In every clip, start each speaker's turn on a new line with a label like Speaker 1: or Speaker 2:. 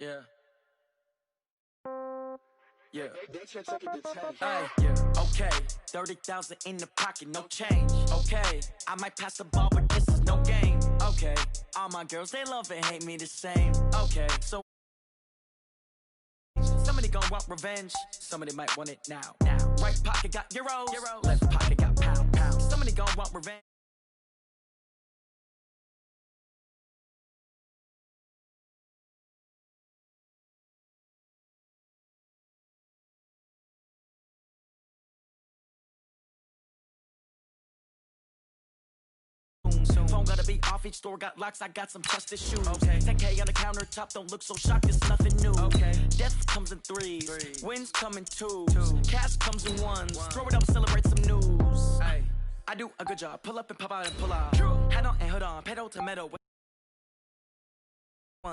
Speaker 1: Yeah. Yeah. Yeah. Okay. 30,000 in the pocket, no change. Okay. I might pass the ball, but this is no game. Okay. All my girls, they love and hate me the same. Okay. So somebody gon' want revenge. Somebody might want it now. Right pocket got euros. Left pocket got pound. Somebody gon' want revenge. Phone gotta be off, each store got locks, I got some trusted shoes. Okay. 10K on the countertop, don't look so shocked, it's nothing new. Okay. Death comes in threes, wins come in twos, cash comes in ones. Throw it up, celebrate some news. Ay. I do a good job, pull up and pop out and pull out. Head on and hood on, pedal to metal.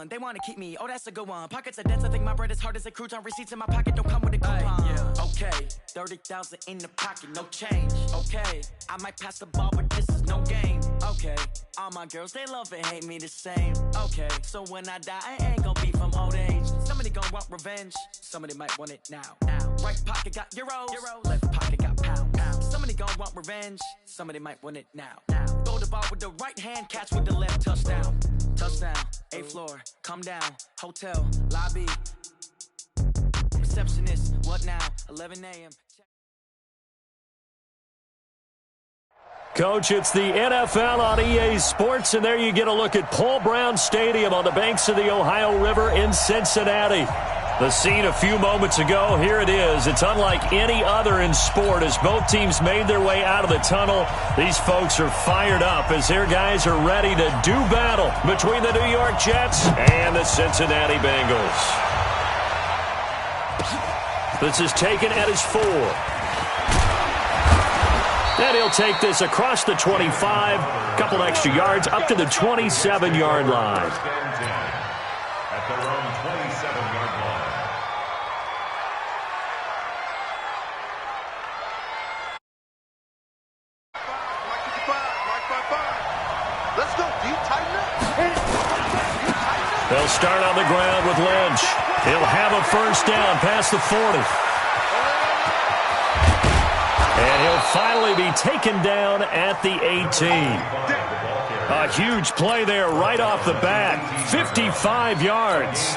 Speaker 1: They wanna keep me, oh that's a good one. Pockets are dense, I think my bread is hard as a crouton. Receipts in my pocket don't come with a coupon. Yeah. Okay, 30,000 in the pocket, no change. Okay, I might pass the ball, but this is no game. Okay, all my girls, they love and hate me the same. Okay, so when I die, I ain't gon' be from old age. Somebody gon' want revenge, somebody might want it now. Right pocket got euros, left pocket got pound. Somebody gon' want revenge, somebody might want it now. Throw the ball with the right hand, catch with the left, touchdown. Touchdown, 8th floor, come down, hotel, lobby. Receptionist, what now? 11 a.m.
Speaker 2: Coach, it's the NFL on EA Sports, and there you get a look at Paul Brown Stadium on the banks of the Ohio River in Cincinnati. The scene a few moments ago, here it is. It's unlike any other in sport as both teams made their way out of the tunnel. These folks are fired up as their guys are ready to do battle between the New York Jets and the Cincinnati Bengals. This is taken at his 4. And he'll take this across the 25, couple extra yards up to the 27-yard line.
Speaker 3: At their own 27-yard line.
Speaker 4: Let's go, deep, tighten up.
Speaker 2: They'll start on the ground with Lynch. He'll have a first down past the 40. And he'll finally be taken down at the 18. A huge play there right off the bat. 55 yards.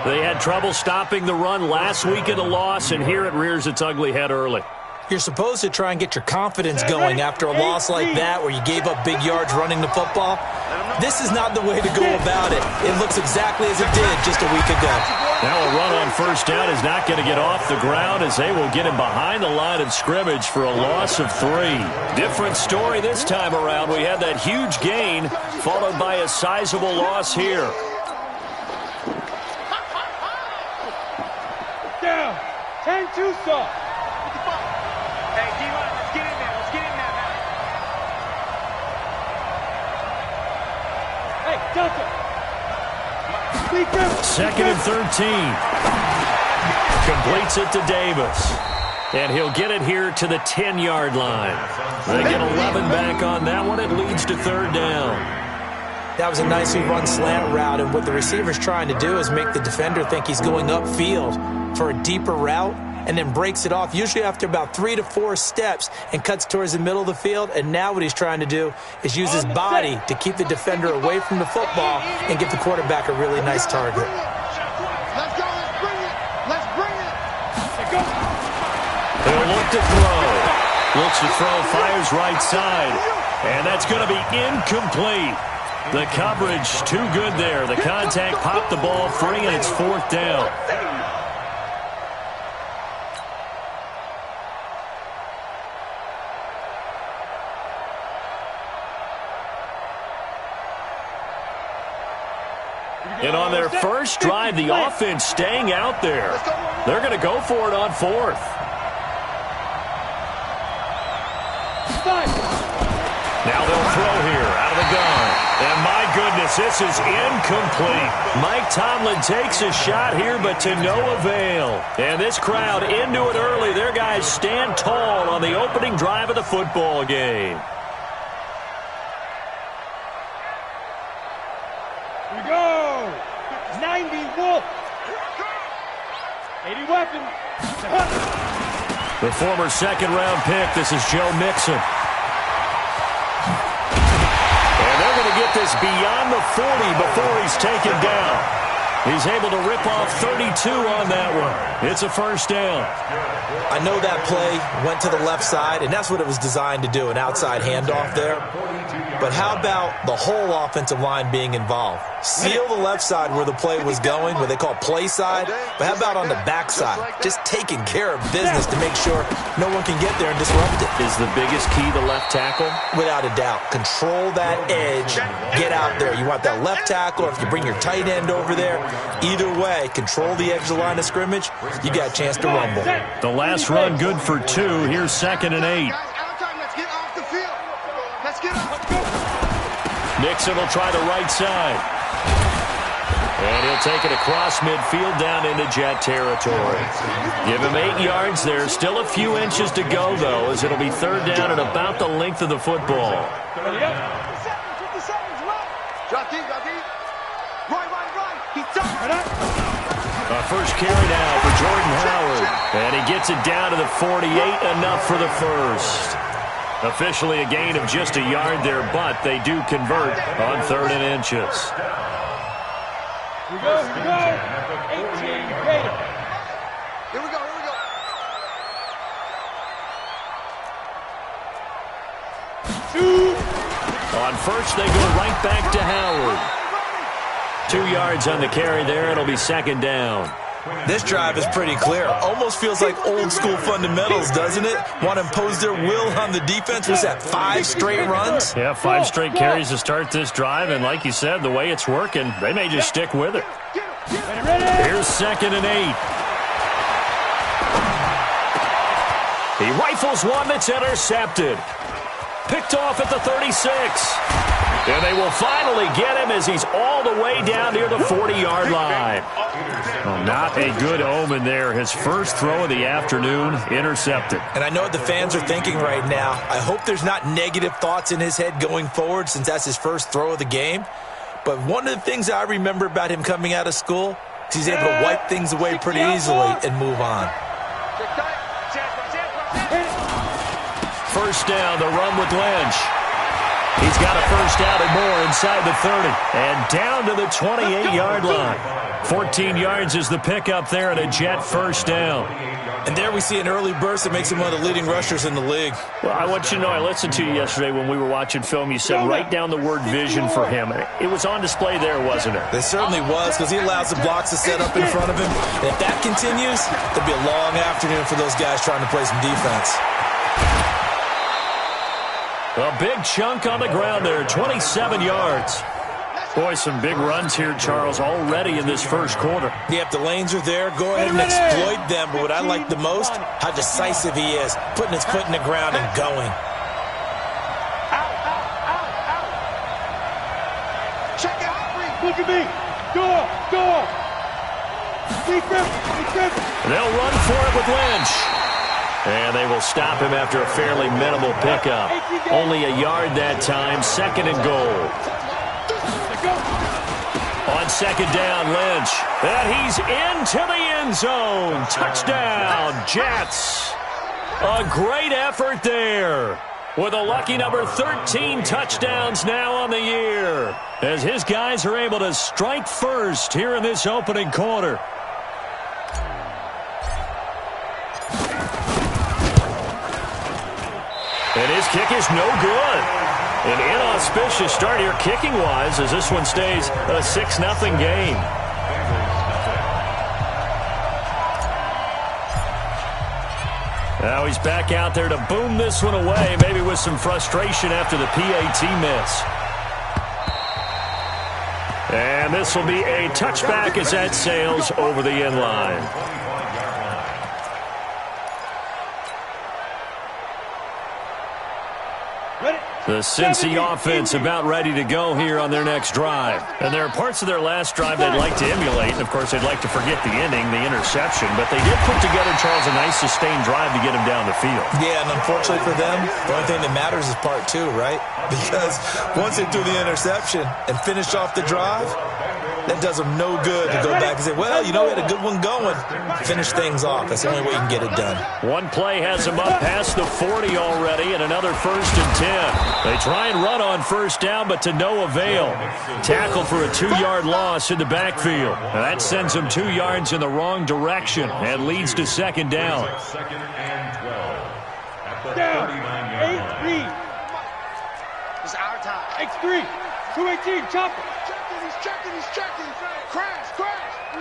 Speaker 2: They had trouble stopping the run last week in the loss, and here it rears its ugly head early.
Speaker 5: You're supposed to try and get your confidence going after a loss like that where you gave up big yards running the football. This is not the way to go about it. It looks exactly as it did just a week ago.
Speaker 2: Now a run on first down is not going to get off the ground as they will get him behind the line of scrimmage for a loss of 3. Different story this time around. We had that huge gain followed by a sizable loss here.
Speaker 6: Down. 10-2 stop.
Speaker 7: Hey, D-line, let's get in there. Let's get in there now.
Speaker 6: Hey, Delta.
Speaker 2: 2nd and 13. Completes it to Davis. And he'll get it here to the 10-yard line. They get 11 back on that one. It leads to 3rd down.
Speaker 5: That was a nicely run slant route, and what the receiver's trying to do is make the defender think he's going upfield for a deeper route, and then breaks it off, usually after about 3 to 4 steps, and cuts towards the middle of the field. And now what he's trying to do is use his body to keep the defender away from the football and give the quarterback a really nice target.
Speaker 4: Let's go, let's bring it. Let's bring it.
Speaker 2: He'll look to throw. Looks to throw, fires right side. And that's going to be incomplete. The coverage too good there. The contact popped the ball free, and it's 4th down. And on their first drive, the offense staying out there. They're going to go for it on 4th. Now they'll throw here out of the gun. And my goodness, this is incomplete. Mike Tomlin takes a shot here, but to no avail. And this crowd into it early. Their guys stand tall on the opening drive of the football game.
Speaker 6: Here we go. 90 Wolf. 80 Weapon.
Speaker 2: The former second-round pick, this is Joe Mixon. And they're going to get this beyond the 40 before he's taken down. He's able to rip off 32 on that one. It's a first down.
Speaker 5: I know that play went to the left side, and that's what it was designed to do, an outside handoff there. But how about the whole offensive line being involved? Seal the left side where the play was going, what they call play side. But how about on the back side? Just taking care of business to make sure no one can get there and disrupt it.
Speaker 2: Is the biggest key the left tackle?
Speaker 5: Without a doubt. Control that edge. Get out there. You want that left tackle, or if you bring your tight end over there, either way, control the edge of the line of scrimmage, you got a chance to rumble.
Speaker 2: The last run good for 2. Here's 2nd and 8.
Speaker 4: Let's get off the field. Let's get off.
Speaker 2: Nixon will try the right side. And he'll take it across midfield down into Jet territory. Give him 8 yards there. Still a few inches to go, though, as it'll be 3rd down and about the length of the football.
Speaker 6: 50 seconds, run.
Speaker 4: Drop deep. Right. He's done.
Speaker 2: First carry now for Jordan Howard. And he gets it down to the 48, enough for the first. Officially a gain of just a yard there, but they do convert on 3rd and inches.
Speaker 6: Here we go. 18 Gator.
Speaker 4: Here we go.
Speaker 2: On first, they go right back to Howard. 2 yards on the carry there. It'll be 2nd down.
Speaker 5: This drive is pretty clear. Almost feels like old school fundamentals, doesn't it? Want to impose their will on the defense. Was that 5 straight runs?
Speaker 2: Yeah, 5 straight carries to start this drive. And like you said, the way it's working, they may just stick with it. Here's 2nd and 8. He rifles one that's intercepted. Picked off at the 36. And they will finally get him as he's all the way down near the 40-yard line. Well, not a good omen there. His first throw of the afternoon, intercepted.
Speaker 5: And I know what the fans are thinking right now. I hope there's not negative thoughts in his head going forward since that's his first throw of the game. But one of the things I remember about him coming out of school is he's able to wipe things away pretty easily and move on.
Speaker 2: First down, the run with Lynch. He's got a first down and more inside the 30. And down to the 28-yard line. 14 yards is the pickup there and a Jet first down.
Speaker 5: And there we see an early burst that makes him one of the leading rushers in the league.
Speaker 2: Well, I want you to know, I listened to you yesterday when we were watching film. You said write down the word vision for him. It was on display there, wasn't it?
Speaker 5: It certainly was, because he allows the blocks to set up in front of him. And if that continues, it'll be a long afternoon for those guys trying to play some defense.
Speaker 2: A big chunk on the ground there, 27 yards. Boy, some big runs here, Charles, already in this first quarter.
Speaker 5: Yep, the lanes are there. Go ahead and exploit them. But what I like the most, how decisive he is, putting his foot in the ground and going.
Speaker 4: Check it out.
Speaker 6: Look at me. Go. Defense.
Speaker 2: They'll run for it with Lynch. And they will stop him after a fairly minimal pickup. Only a yard that time, 2nd and goal. On 2nd down, Lynch. And he's into the end zone. Touchdown, Jets. A great effort there. With a lucky number 13 touchdowns now on the year. As his guys are able to strike first here in this opening quarter. And his kick is no good. An inauspicious start here kicking-wise as this one stays a 6-0 game. Now he's back out there to boom this one away, maybe with some frustration after the PAT miss. And this will be a touchback as that sails over the end line. The Cincy offense about ready to go here on their next drive. And there are parts of their last drive they'd like to emulate. And, of course, they'd like to forget the ending, the interception. But they did put together, Charles, a nice sustained drive to get him down the field.
Speaker 5: Yeah, and unfortunately for them, the only thing that matters is part 2, right? Because once they threw the interception and finished off the drive, That does them no good to go back and say, well, you know, we had a good one going. Finish things off. That's the only way you can get it done.
Speaker 2: One play has them up past the 40 already, and another 1st and 10. They try and run on first down, but to no avail. Tackle for a 2-yard loss in the backfield. Now that sends them 2 yards in the wrong direction and leads to 2nd down.
Speaker 3: 2nd and 12 at the
Speaker 6: Down.
Speaker 3: 39-yard line.
Speaker 6: 8-3. It's our time. X3. 218. Chopper.
Speaker 4: He's checking. Crash.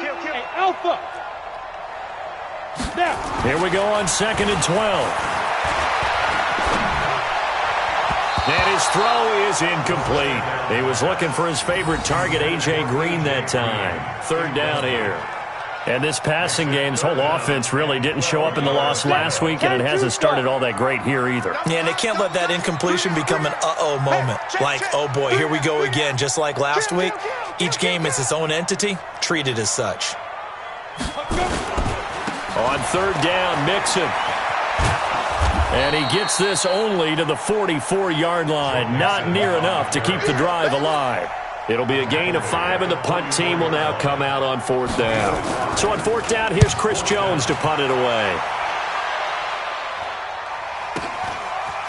Speaker 6: Kill. Hey, Alpha. Now.
Speaker 2: Here we go on 2nd and 12. And his throw is incomplete. He was looking for his favorite target, A.J. Green, that time. 3rd down here. And this passing game's whole offense really didn't show up in the loss last week, and it hasn't started all that great here either.
Speaker 5: Yeah, and they can't let that incompletion become an uh-oh moment. Like, oh boy, here we go again. Just like last week, each game is its own entity, treated as such.
Speaker 2: On 3rd down, Mixon. And he gets this only to the 44-yard line. Not near enough to keep the drive alive. It'll be a gain of 5, and the punt team will now come out on 4th down. So on 4th down, here's Chris Jones to punt it away.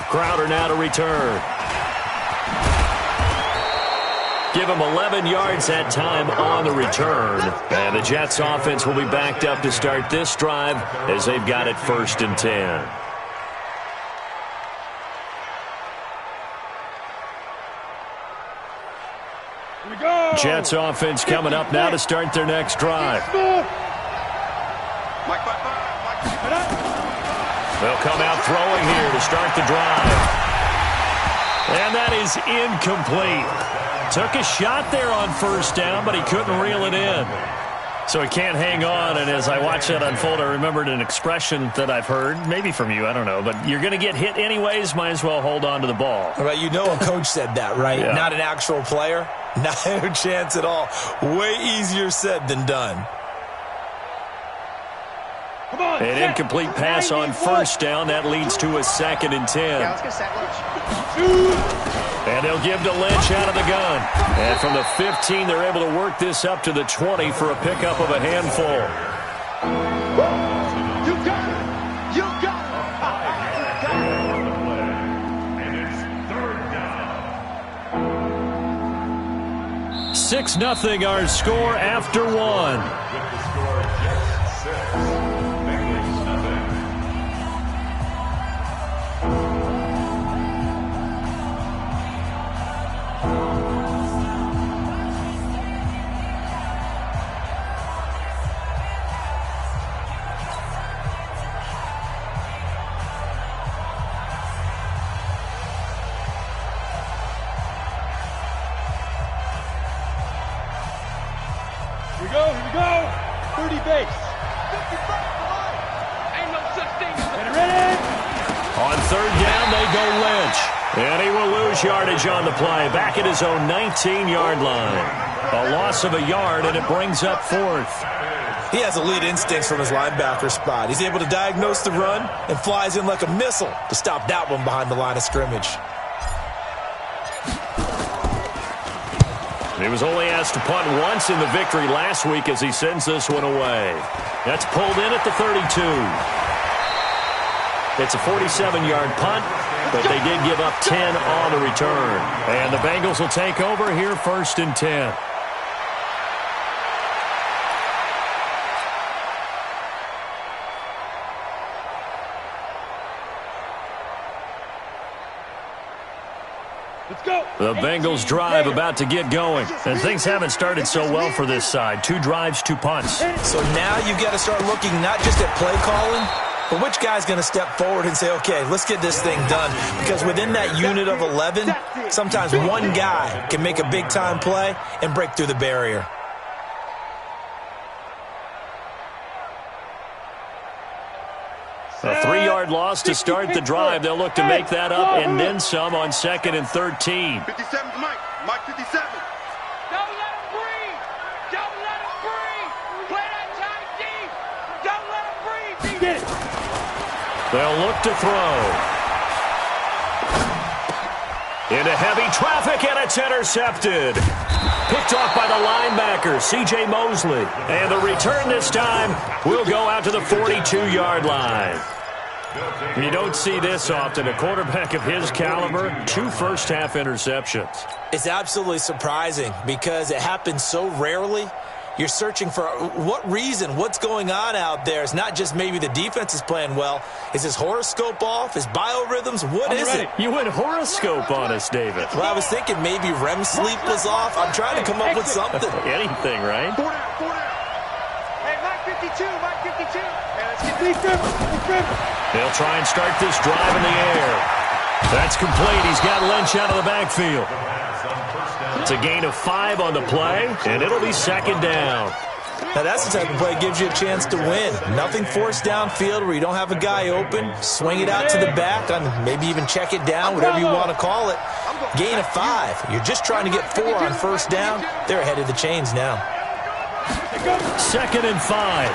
Speaker 2: Crowder now to return. Give him 11 yards that time on the return. And the Jets offense will be backed up to start this drive as they've got it 1st and 10. Jets offense coming up now to start their next drive. They'll come out throwing here to start the drive. And that is incomplete. Took a shot there on 1st down, but he couldn't reel it in. So he can't hang on, and as I watched that unfold, I remembered an expression that I've heard, maybe from you, I don't know, but you're going to get hit anyways, might as well hold on to the ball.
Speaker 5: Right, you know a coach said that, right?
Speaker 2: Yeah.
Speaker 5: Not an actual player. No chance at all. Way easier said than done.
Speaker 2: An incomplete pass on 1st down. That leads to a 2nd and 10.
Speaker 6: Yeah, let's get set, Lynch.
Speaker 2: And they'll give to Lynch out of the gun. And from the 15, they're able to work this up to the 20 for a pickup of a handful.
Speaker 4: You got it.
Speaker 2: 6-0 our score after 1.
Speaker 3: With the score, Jets 6, Bengals nothing.
Speaker 6: Here we go. 30 base. Ain't no such thing as ready.
Speaker 2: On 3rd down, they go Lynch. And he will lose yardage on the play. Back at his own 19-yard line. A loss of a yard, and it brings up 4th.
Speaker 5: He has elite instincts from his linebacker spot. He's able to diagnose the run and flies in like a missile to stop that one behind the line of scrimmage.
Speaker 2: He was only asked to punt once in the victory last week as he sends this one away. That's pulled in at the 32. It's a 47-yard punt, but they did give up 10 on the return. And the Bengals will take over here 1st and 10.
Speaker 6: Let's go.
Speaker 2: The Bengals drive about to get going. And things haven't started so well for this side. 2 drives, 2 punts.
Speaker 5: So now you've got to start looking not just at play calling, but which guy's going to step forward and say, okay, let's get this thing done. Because within that unit of 11, sometimes one guy can make a big-time play and break through the barrier.
Speaker 2: A 3-yard loss to start the drive. They'll look to make that up and then some on 2nd and 13.
Speaker 4: 57's Mike. Mike 57.
Speaker 6: Don't let him breathe. Don't let him breathe. Play that tight deep. Don't let him breathe. Get it.
Speaker 2: They'll look to throw. Into heavy traffic, and it's intercepted. Picked off by the linebacker, C.J. Mosley. And the return this time will go out to the 42-yard line. You don't see this often. A quarterback of his caliber, 2 first-half interceptions.
Speaker 5: It's absolutely surprising because it happens so rarely. You're searching for what reason, what's going on out there. It's not just maybe the defense is playing well. Is his horoscope off? His biorhythms? What is it?
Speaker 2: You went horoscope on us, David.
Speaker 5: Well, I was thinking maybe REM sleep was off. I'm trying to come up with something.
Speaker 2: Anything, right?
Speaker 7: 4 down. Hey, Mike 52, Mike 52. Hey, let's get
Speaker 2: They'll try and start this drive in the air. That's complete. He's got Lynch out of the backfield. It's a gain of 5 on the play, and it'll be second down.
Speaker 5: Now, that's the type of play that gives you a chance to win. Nothing forced downfield where you don't have a guy open. Swing it out to the back, maybe even check it down, whatever you want to call it. Gain of 5. You're just trying to get 4 on first down. They're ahead of the chains now.
Speaker 2: Second and 5.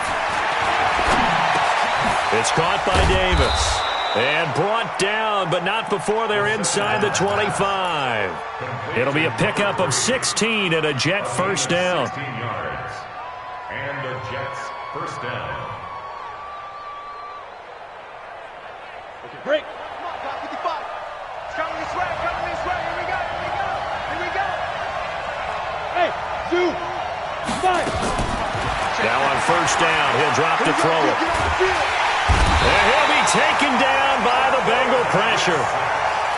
Speaker 2: It's caught by Davis. And brought down, but not before they're inside the 25. It'll be a pickup of 16 and a Jet first down.
Speaker 3: 16 yards. And the Jets first down.
Speaker 7: break. Come on, top 55. It's coming this way, coming this way. Here we go, here we go, here we go. Hey, 2, 5.
Speaker 2: Now on first down, he'll drop to throw it. And he'll be taken down by the Bengal pressure.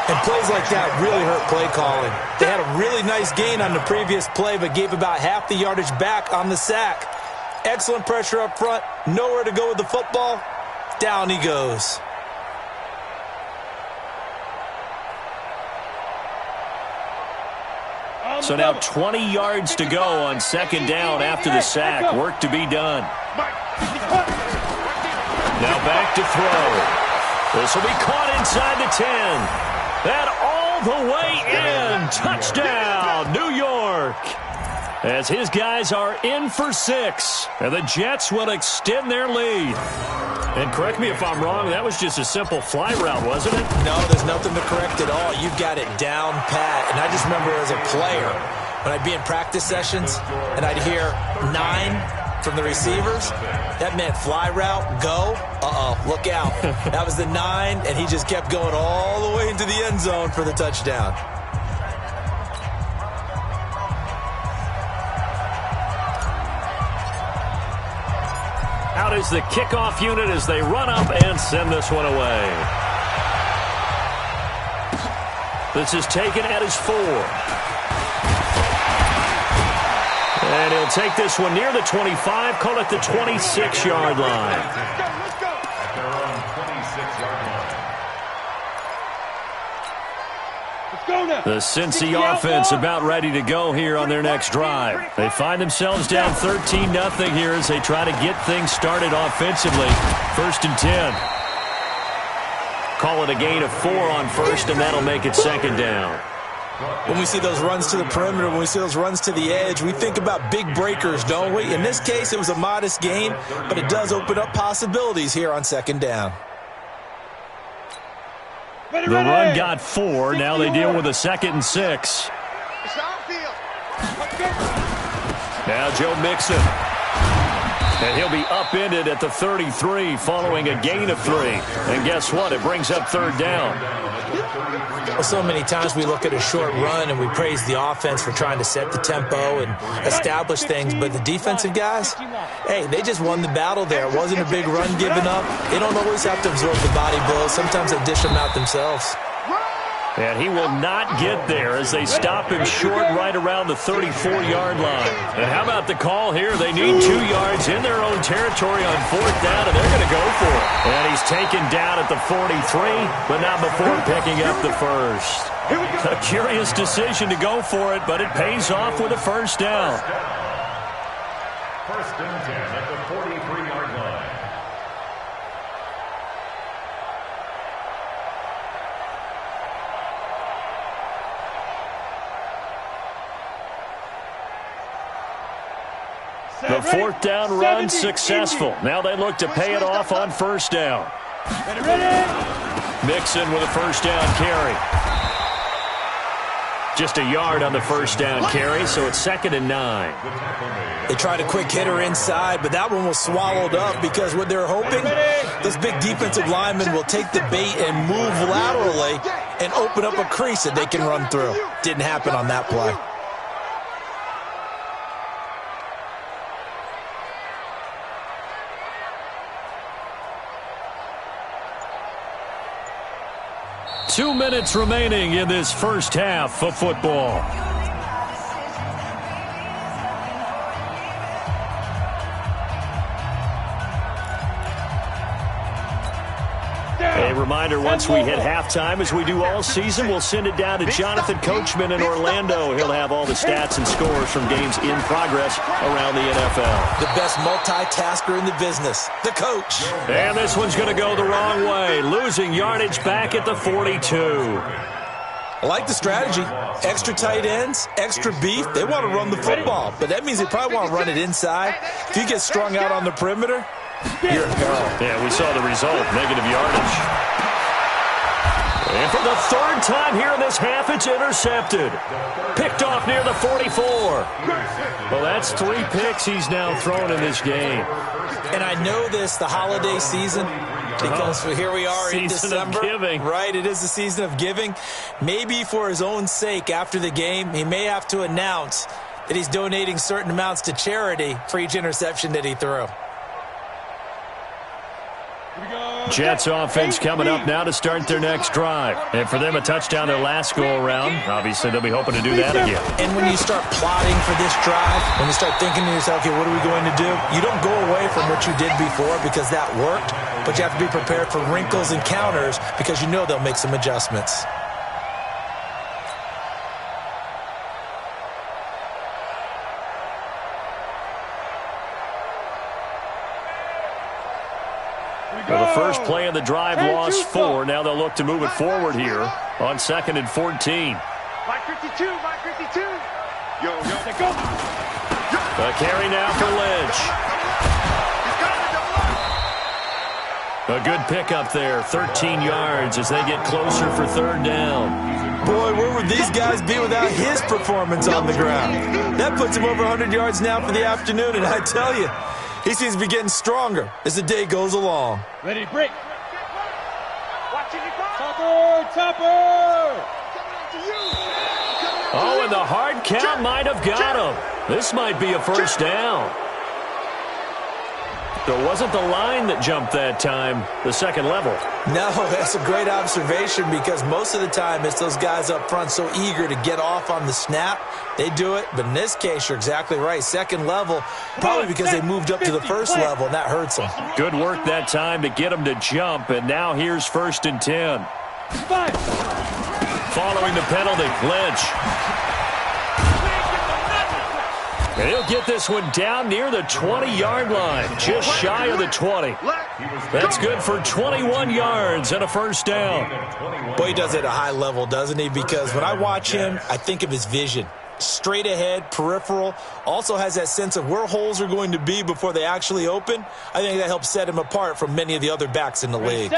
Speaker 5: And plays like that really hurt play calling. They had a really nice gain on the previous play, but gave about half the yardage back on the sack. Excellent pressure up front. Nowhere to go with the football. Down he goes.
Speaker 2: So now 20 yards to go on second down after the sack. Work to be done. Now back to throw. This will be caught inside the 10. And all the way in. Touchdown, New York. As his guys are in for 6. And the Jets will extend their lead. And correct me if I'm wrong, that was just a simple fly route, wasn't it?
Speaker 5: No, there's nothing to correct at all. You've got it down pat. And I just remember as a player, when I'd be in practice sessions, and I'd hear 9 from the receivers, that meant fly route, go, look out. That was the 9, and he just kept going all the way into the end zone for the touchdown.
Speaker 2: Out is the kickoff unit as they run up and send this one away. This is taken at his 4. And he'll take this one near the 25, call it the 26-yard line.
Speaker 3: At their own 26-yard line.
Speaker 2: The Cincy offense about ready to go here on their next drive. They find themselves down 13-0 here as they try to get things started offensively. 1st and 10. Call it a gain of 4 on first, and that'll make it second down.
Speaker 5: When we see those runs to the perimeter, when we see those runs to the edge, we think about big breakers, don't we? In this case, it was a modest gain, but it does open up possibilities here on second down.
Speaker 2: The run got 4. Now they deal with a 2nd and 6. Now Joe Mixon. And he'll be upended at the 33 following a gain of 3. And guess what? It brings up 3rd down.
Speaker 5: Well, so many times we look at a short run and we praise the offense for trying to set the tempo and establish things, but the defensive guys, hey, they just won the battle there. It wasn't a big run given up. They don't always have to absorb the body blows. Sometimes they dish them out themselves.
Speaker 2: And he will not get there as they stop him short right around the 34-yard line. And how about the call here? They need 2 yards in their own territory on 4th down, and they're going to go for it. And he's taken down at the 43, but not before picking up the first. A curious decision to go for it, but it pays off with a 1st down.
Speaker 3: 1st and 10 at the 43-yard line.
Speaker 2: The 4th down run successful. Now they look to pay it off on 1st down. Mixon with a 1st down carry. Just a yard on the first down carry, so it's 2nd and 9.
Speaker 5: They tried a quick hitter inside, but that one was swallowed up because what they're hoping, those big defensive linemen will take the bait and move laterally and open up a crease that they can run through. Didn't happen on that play.
Speaker 2: Two minutes remaining in this first half of football. A reminder, once we hit halftime, as we do all season, we'll send it down to Jonathan Coachman in Orlando. He'll have all the stats and scores from games in progress around the NFL.
Speaker 5: The best multitasker in the business, the coach.
Speaker 2: And this one's going to go the wrong way, losing yardage back at the 42.
Speaker 5: I like the strategy. Extra tight ends, extra beef. They want to run the football, but that means they probably want to run it inside. If you get strung out on the perimeter, you're in peril.
Speaker 2: Yeah, we saw the result, negative yardage. And for the third time here in this half, it's intercepted. Picked off near the 44. Well, that's 3 picks he's now thrown in this game.
Speaker 5: And I know this, the holiday season, because here we are in December.
Speaker 2: Season of giving.
Speaker 5: Right, it is the season of giving. Maybe for his own sake, after the game, he may have to announce that he's donating certain amounts to charity for each interception that he threw.
Speaker 2: Jets offense coming up now to start their next drive. And for them, a touchdown their last go-around. Obviously, they'll be hoping to do that again.
Speaker 5: And when you start plotting for this drive, when you start thinking to yourself, okay, what are we going to do? You don't go away from what you did before because that worked, but you have to be prepared for wrinkles and counters because you know they'll make some adjustments.
Speaker 2: Well, the first play of the drive lost 4. Now they'll look to move it forward here on 2nd and 14.
Speaker 7: Mike 52, Mike 52.
Speaker 3: Yo.
Speaker 2: A carry now for Lynch. A good pickup there, 13 yards as they get closer for 3rd down.
Speaker 5: Boy, where would these guys be without his performance on the ground? That puts him over 100 yards now for the afternoon, and I tell you, he seems to be getting stronger as the day goes along.
Speaker 7: Ready, break. Watch it, Topper!
Speaker 2: Oh, and the hard count might have got him. This might be a first down. So it wasn't the line that jumped that time, the second level.
Speaker 5: No, that's a great observation because most of the time it's those guys up front so eager to get off on the snap. They do it, but in this case, you're exactly right. Second level, probably because they moved up to the first level, and that hurts them.
Speaker 2: Good work that time to get them to jump, and now here's 1st and 10. Following the penalty, Lynch. And he'll get this one down near the 20-yard line, just shy of the 20. That's good for 21 yards and a first down.
Speaker 5: Boy, he does it at a high level, doesn't he? Because when I watch him, I think of his vision. Straight ahead, peripheral, also has that sense of where holes are going to be before they actually open. I think that helps set him apart from many of the other backs in the league.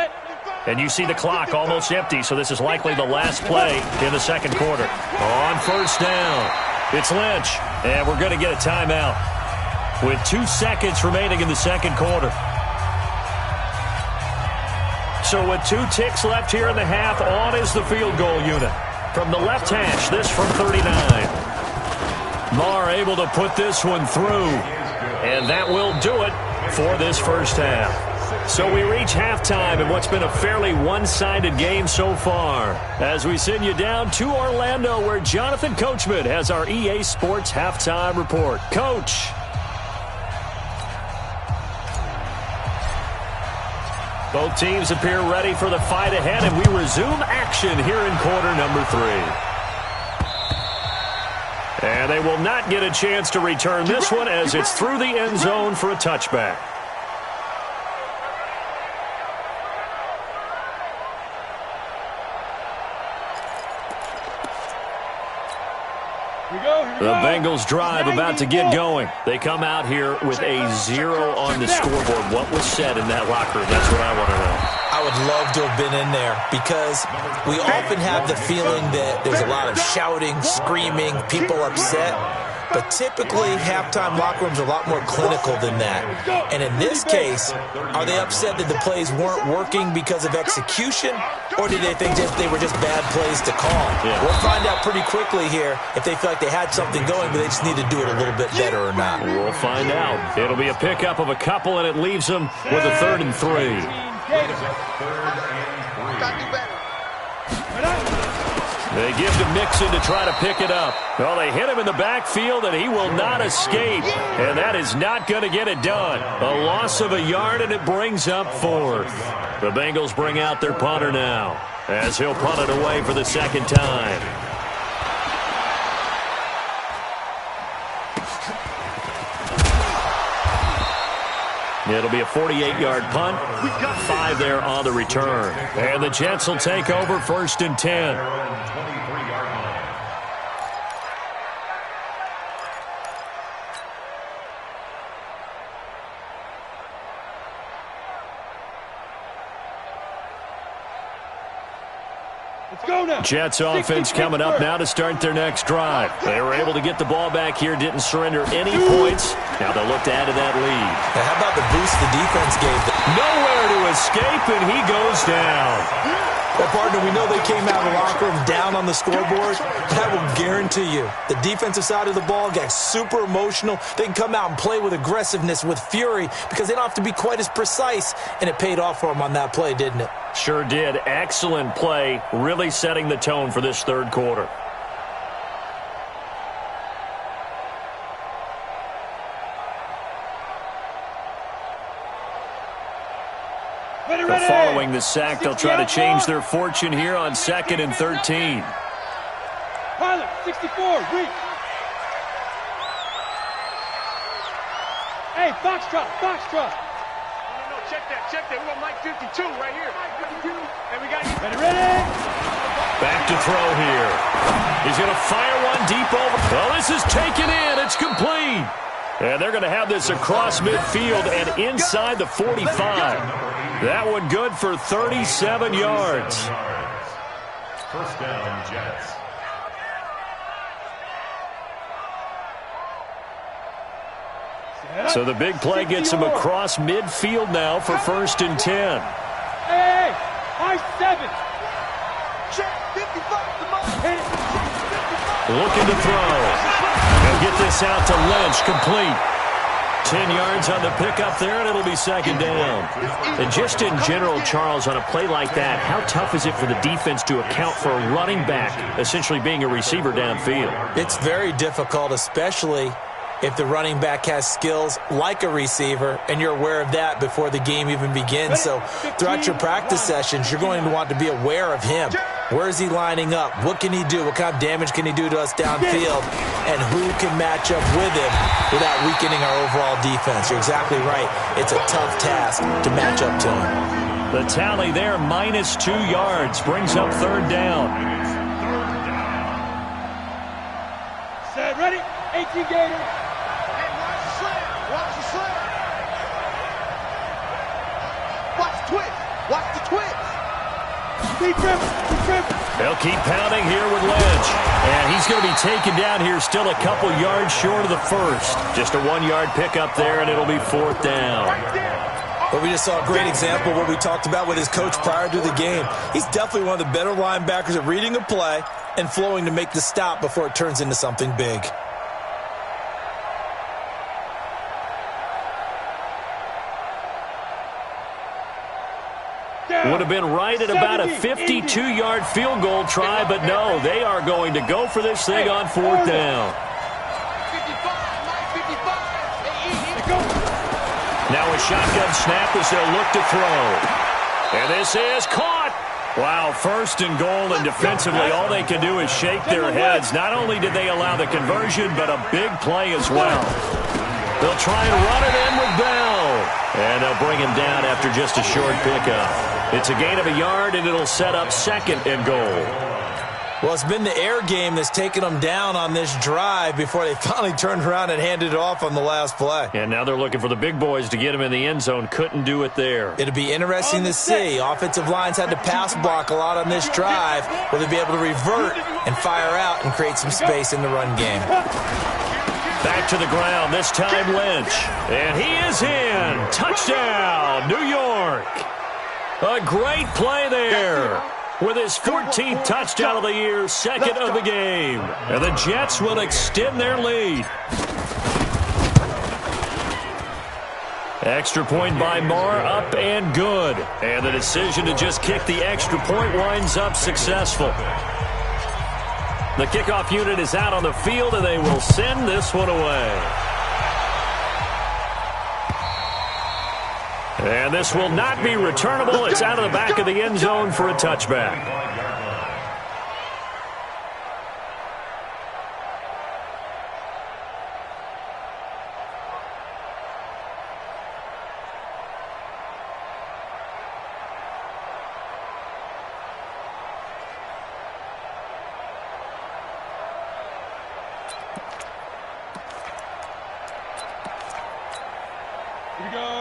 Speaker 2: And you see the clock almost empty, so this is likely the last play in the second quarter. On first down, it's Lynch, and we're going to get a timeout with 2 seconds remaining in the second quarter. So with 2 ticks left here in the half, on is the field goal unit. From the left hash, this from 39. Marr able to put this one through, and that will do it for this first half. So we reach halftime in what's been a fairly one-sided game so far, as we send you down to Orlando where Jonathan Coachman has our EA Sports halftime report. Coach. Both teams appear ready for the fight ahead, and we resume action here in quarter number 3. And they will not get a chance to return this one as it's through the end zone for a touchback. The Bengals drive about to get going. They come out here with a 0 on the scoreboard. What was said in that locker room? That's what I want to know.
Speaker 5: I would love to have been in there because we often have the feeling that there's a lot of shouting, screaming, people upset. But typically, halftime locker rooms are a lot more clinical than that. And in this case, are they upset that the plays weren't working because of execution, or did they think that they were just bad plays to call? Yeah. We'll find out pretty quickly here if they feel like they had something going, but they just need to do it a little bit better or not.
Speaker 2: We'll find out. It'll be a pickup of a couple, and it leaves them with a 3rd and 3. They give to Mixon to try to pick it up. Well, they hit him in the backfield, and he will not escape. And that is not going to get it done. A loss of a yard, and it brings up 4th. The Bengals bring out their punter now, as he'll punt it away for the 2nd time. It'll be a 48-yard punt. 5 there on the return. And the Jets will take over 1st and 10. Jets offense coming up now to start their next drive. They were able to get the ball back here, didn't surrender any points. Now they'll look to add to that lead.
Speaker 5: Now how about the boost the defense gave them?
Speaker 2: Nowhere to escape, and he goes down.
Speaker 5: Well, partner, we know they came out of the locker room down on the scoreboard, but I will guarantee you the defensive side of the ball got super emotional. They can come out and play with aggressiveness, with fury, because they don't have to be quite as precise, and it paid off for them on that play, didn't it?
Speaker 2: Sure did. Excellent play, really setting the tone for this 3rd quarter. Following the sack, they'll try to change their fortune here on 2nd and 13.
Speaker 7: Pilot, 64, reach. Hey, Foxtrot, Foxtrot. No, check that. We got Mike 52 right here. And we got you. Ready?
Speaker 2: Back to throw here. He's going to fire one deep over. Well, this is taken in. It's complete. And they're going to have this across midfield and inside the 45. That one good for 37 yards.
Speaker 3: 1st down, Jets.
Speaker 2: So the big play gets him across midfield now for 1st and 10.
Speaker 7: Hey, I-7. Check 55.
Speaker 2: Looking to throw. They'll get this out to Lynch, complete. 10 yards on the pickup there, and it'll be 2nd down. And just in general, Charles, on a play like that, how tough is it for the defense to account for a running back essentially being a receiver downfield?
Speaker 5: It's very difficult, especially if the running back has skills like a receiver, and you're aware of that before the game even begins. So throughout your practice sessions, you're going to want to be aware of him. Where is he lining up? What can he do? What kind of damage can he do to us downfield? And who can match up with him without weakening our overall defense? You're exactly right. It's a tough task to match up to him.
Speaker 2: The tally there, minus 2 yards, brings up 3rd down.
Speaker 7: Set, ready? 18 Gators.
Speaker 4: Watch the slam. Watch the twist. Watch the twist.
Speaker 7: Keep dribbling.
Speaker 2: They'll keep pounding here with Lynch. And he's going to be taken down here still a couple yards short of the 1st. Just a 1-yard pickup there, and it'll be 4th down.
Speaker 5: But we just saw a great example of what we talked about with his coach prior to the game. He's definitely one of the better linebackers at reading a play and flowing to make the stop before it turns into something big.
Speaker 2: Would have been right at about a 52-yard field goal try, but no, they are going to go for this thing on 4th down. Now a shotgun snap as they'll look to throw. And this is caught. Wow, 1st and goal, and defensively all they can do is shake their heads. Not only did they allow the conversion, but a big play as well. They'll try and run it in with Bell. And they'll bring him down after just a short pickup. It's a gain of a yard, and it'll set up 2nd and goal.
Speaker 5: Well, it's been the air game that's taken them down on this drive before they finally turned around and handed it off on the last play.
Speaker 2: And now they're looking for the big boys to get him in the end zone. Couldn't do it there.
Speaker 5: It'll be interesting to see. Offensive lines had to pass block a lot on this drive. Will they be able to revert and fire out and create some space in the run game?
Speaker 2: Back to the ground, this time Lynch. And he is in. Touchdown, New York. A great play there. With his 14th touchdown of the year, second of the game. And the Jets will extend their lead. Extra point by Marr, up and good. And the decision to just kick the extra point winds up successful. The kickoff unit is out on the field, and they will send this one away. And this will not be returnable. It's out of the back of the end zone for a touchback.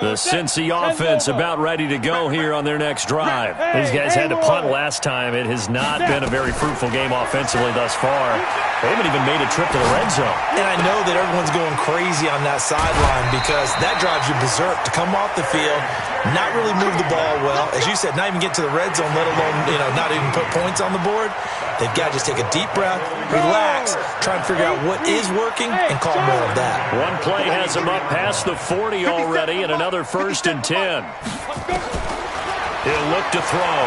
Speaker 2: The Cincy offense about ready to go here on their next drive. These guys had to punt last time. It has not been a very fruitful game offensively thus far. They haven't even made a trip to the red zone.
Speaker 5: And I know that everyone's going crazy on that sideline because that drives you berserk to come off the field, not really move the ball well. As you said, not even get to the red zone, let alone, not even put points on the board. They've got to just take a deep breath, relax, try and figure out what is working, and call more of that.
Speaker 2: One play has them up past the 40 already, and another 1st and 10. He'll look to throw.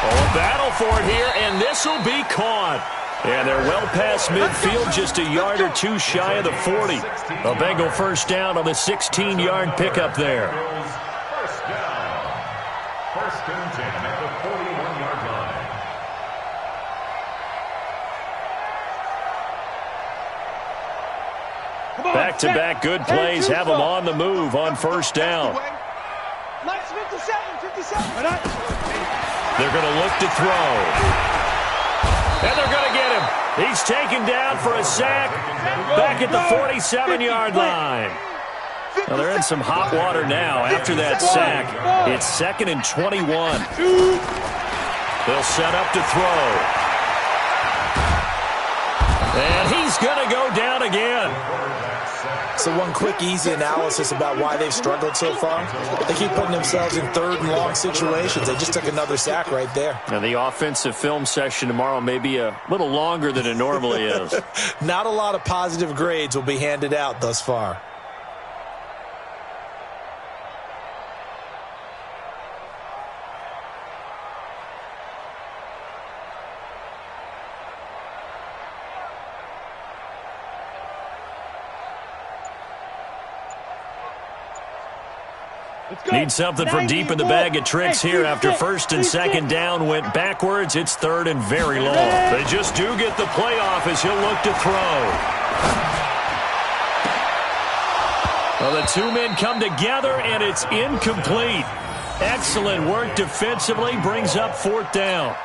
Speaker 2: A battle for it here, and this will be caught. And they're well past midfield, just a yard or two shy of the 40. A Bengal first down on the 16-yard pickup there.
Speaker 3: First down. 1st and 10 at the 41-yard line.
Speaker 2: Back-to-back good plays have them on the move on first down.
Speaker 7: Minus 57.
Speaker 2: They're going to look to throw. And they're going to get him. He's taken down for a sack back at the 47-yard line. Well, they're in some hot water now after that sack. It's 2nd and 21. They'll set up to throw. And he's going to go down again.
Speaker 5: So one quick, easy analysis about why they've struggled so far. They keep putting themselves in 3rd and long situations. They just took another sack right there.
Speaker 2: Now, the offensive film session tomorrow may be a little longer than it normally is.
Speaker 5: Not a lot of positive grades will be handed out thus far.
Speaker 2: Need something from deep in the bag of tricks here after 1st and 2nd down went backwards. It's 3rd and very long. They just do get the playoff as he'll look to throw. Well, the two men come together, and it's incomplete. Excellent work defensively, brings up 4th down.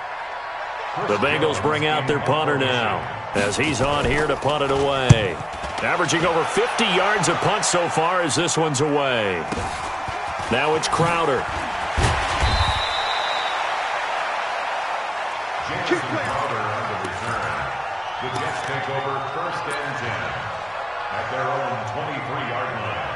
Speaker 2: The Bengals bring out their punter now as he's on here to punt it away. Averaging over 50 yards a punt so far as this one's away. Now it's Crowder.
Speaker 3: Jason Crowder on the return. The Jets take over 1st and 10 at their own 23-yard line.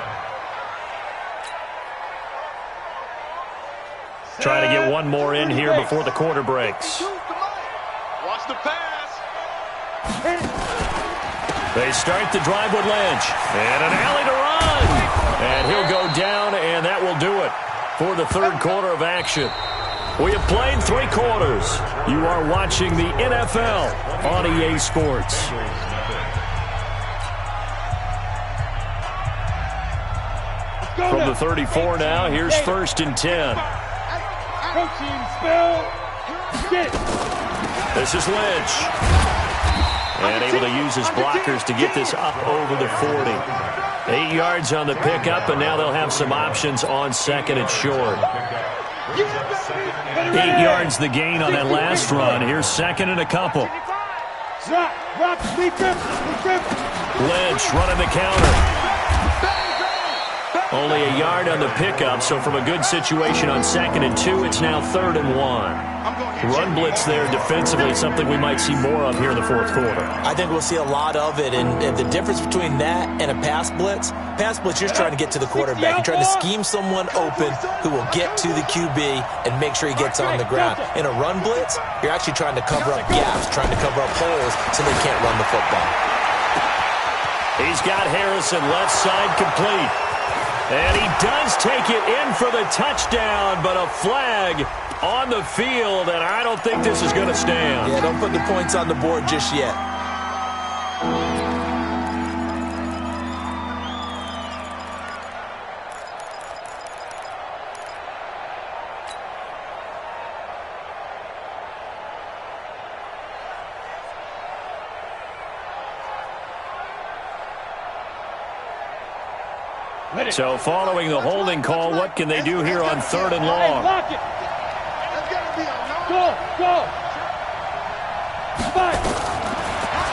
Speaker 2: Trying to get one more in here before the quarter breaks.
Speaker 7: Watch the pass.
Speaker 2: They start the drive with Lynch. And an alley to run. And he'll go down, and that will do it for the 3rd quarter of action. We have played 3 quarters. You are watching the NFL on EA Sports. From the 34 now, here's 1st and 10.
Speaker 7: Coaching spell.
Speaker 2: This is Lynch. And able to use his blockers to get this up over the 40. 8 yards on the pickup, and now they'll have some options on 2nd and short.
Speaker 3: Brings up second and
Speaker 2: 8 yards the gain on that last run. Here's second and a couple. Lynch running the counter. Only a yard on the pickup, so from a good situation on 2nd and 2, it's now 3rd and 1. Run blitz there defensively, something we might see more of here in the 4th quarter.
Speaker 5: I think we'll see a lot of it, and the difference between that and a pass blitz, you're trying to get to the quarterback. You're trying to scheme someone open who will get to the QB and make sure he gets on the ground. In a run blitz, you're actually trying to cover up gaps, trying to cover up holes so they can't run the football.
Speaker 2: He's got Harrison left side complete. And he does take it in for the touchdown, but a flag on the field, and I don't think this is going to stand.
Speaker 5: Yeah, don't put the points on the board just yet.
Speaker 2: So following the holding call, what can they do here on 3rd and long?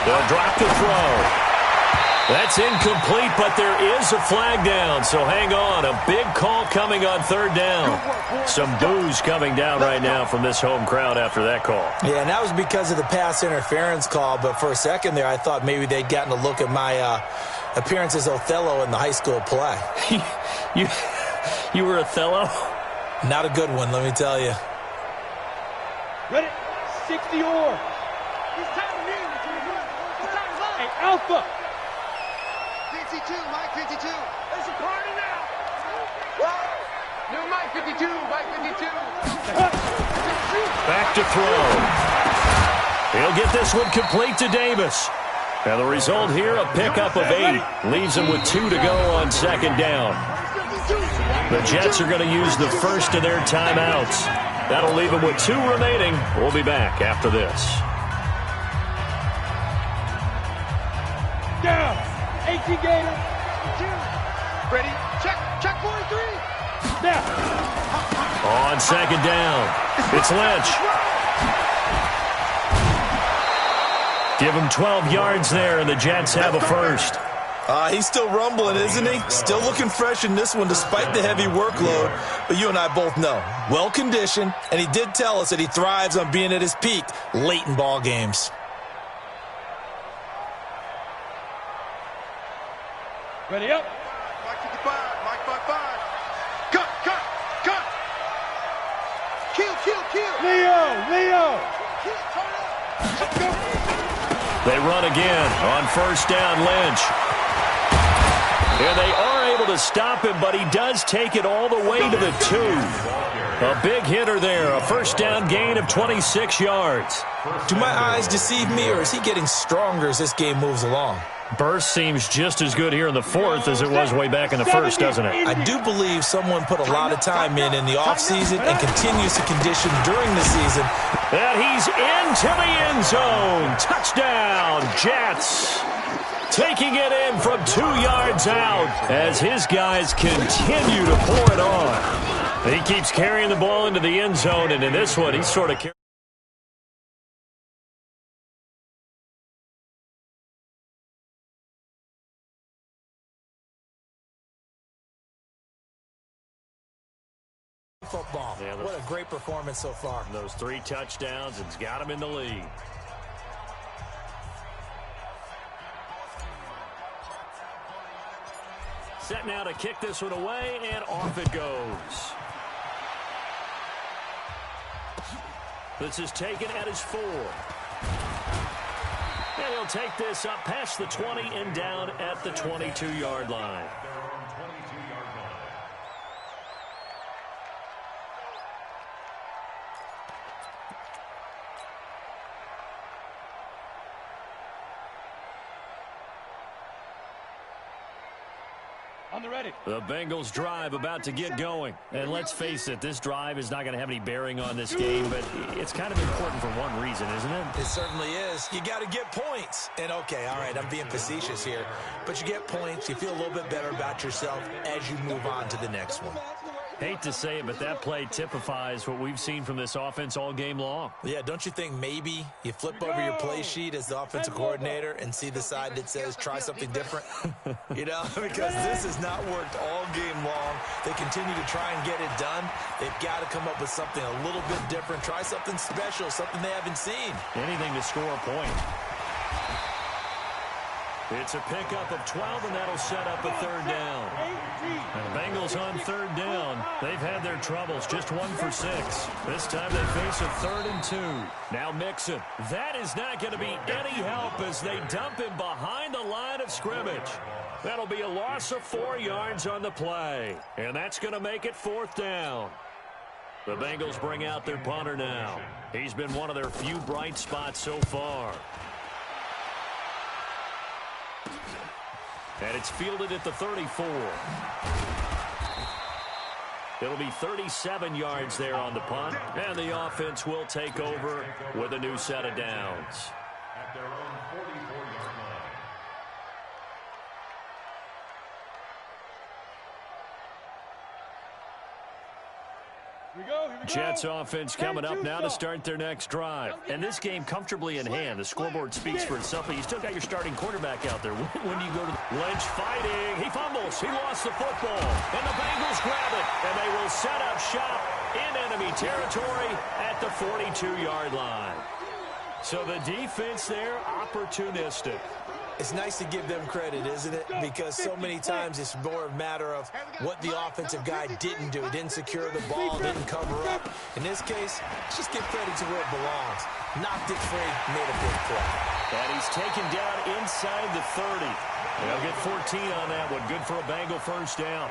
Speaker 2: They'll drop the throw. That's incomplete, but there is a flag down, so hang on. A big call coming on 3rd down. Some boos coming down right now from this home crowd after that call.
Speaker 5: Yeah, and that was because of the pass interference call, but for a second there I thought maybe they'd gotten a look at my appearance as Othello in the high school play.
Speaker 2: You were Othello?
Speaker 5: Not a good one, let me tell you.
Speaker 7: Ready? 60 or. Hey, Alpha.
Speaker 4: 52, Mike 52.
Speaker 6: There's a party now. New Mike 52, Mike 52.
Speaker 2: Back to throw. He'll get this one complete to Davis. Now the result here, a pickup of 8. Leaves him with 2 to go on 2nd down. The Jets are going to use the first of their timeouts. That'll leave them with 2 remaining. We'll be back after this.
Speaker 7: Down. 18 Gator.
Speaker 4: Ready? Check 43.
Speaker 7: Down.
Speaker 2: On 2nd down, it's Lynch. Give him 12 yards there, and the Jets have a first.
Speaker 5: He's still rumbling, isn't he? Still looking fresh in this one despite the heavy workload. But you and I both know, well-conditioned, and he did tell us that he thrives on being at his peak late in ball games.
Speaker 7: Ready up.
Speaker 4: Mike 55, Mike 55. Cut. Kill.
Speaker 7: Leo.
Speaker 2: They run again on 1st down, Lynch. And they are able to stop him, but he does take it all the way to the 2. A big hitter there, a 1st down gain of 26 yards.
Speaker 5: Do my eyes deceive me, or is he getting stronger as this game moves along?
Speaker 2: Burst seems just as good here in the 4th as it was way back in the 1st, doesn't it?
Speaker 5: I do believe someone put a lot of time in the offseason and continues to condition during the season.
Speaker 2: And he's into the end zone. Touchdown, Jets. Taking it in from 2 yards out as his guys continue to pour it on. He keeps carrying the ball into the end zone, and in this one, he's sort of carrying.
Speaker 5: Football.
Speaker 2: Yeah,
Speaker 5: what a great performance so far.
Speaker 2: Those 3 touchdowns, it's got him in the lead. Set now to kick this one away, and off it goes. This is taken at his 4. And he'll take this up past the 20 and down at the 22-yard line.
Speaker 7: On the ready.
Speaker 2: The Bengals drive about to get going. And let's face it, this drive is not going to have any bearing on this game, but it's kind of important for one reason, isn't it?
Speaker 5: It certainly is. You got to get points. And okay, all right, I'm being facetious here, but you get points, you feel a little bit better about yourself as you move on to the next one.
Speaker 2: Hate to say it, but that play typifies what we've seen from this offense all game long.
Speaker 5: Yeah, don't you think maybe you flip over your play sheet as the offensive coordinator and see the side that says try something different? You know, because this has not worked all game long. They continue to try and get it done. They've got to come up with something a little bit different. Try something special, something they haven't seen.
Speaker 2: Anything to score a point. It's a pickup of 12, and that'll set up a third down. And the Bengals on third down. They've had their troubles, just 1 for 6. This time they face a 3rd and 2. Now Mixon. That is not going to be any help as they dump him behind the line of scrimmage. That'll be a loss of 4 yards on the play. And that's going to make it 4th down. The Bengals bring out their punter now. He's been one of their few bright spots so far. And it's fielded at the 34. It'll be 37 yards there on the punt. And the offense will take over with a new set of downs.
Speaker 3: At their own 44-yard line.
Speaker 7: Here we go.
Speaker 2: Jets offense coming up now to start their next drive. And this game comfortably in hand. The scoreboard speaks for itself, but you still got your starting quarterback out there. When do you go to Lynch fighting? He fumbles. He lost the football. And the Bengals grab it. And they will set up shop in enemy territory at the 42-yard line. So the defense there, opportunistic.
Speaker 5: It's nice to give them credit, isn't it? Because so many times it's more a matter of what the offensive guy didn't do. Didn't secure the ball, didn't cover up. In this case, just give credit to where it belongs. Knocked it free, made a big play.
Speaker 2: And he's taken down inside the 30. They'll get 14 on that one. Good for a Bengal first down.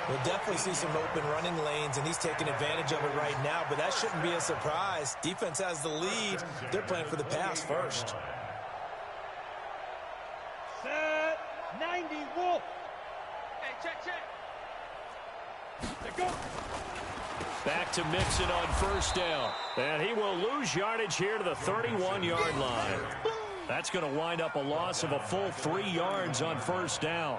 Speaker 5: We'll definitely see some open running lanes, and he's taking advantage of it right now, but that shouldn't be a surprise. Defense has the lead. They're playing for the pass first.
Speaker 7: Set 90 Wolf. Hey, check. Let go.
Speaker 2: Back to Mixon on first down. And he will lose yardage here to the 31-yard line. That's going to wind up a loss of a full 3 yards on first down.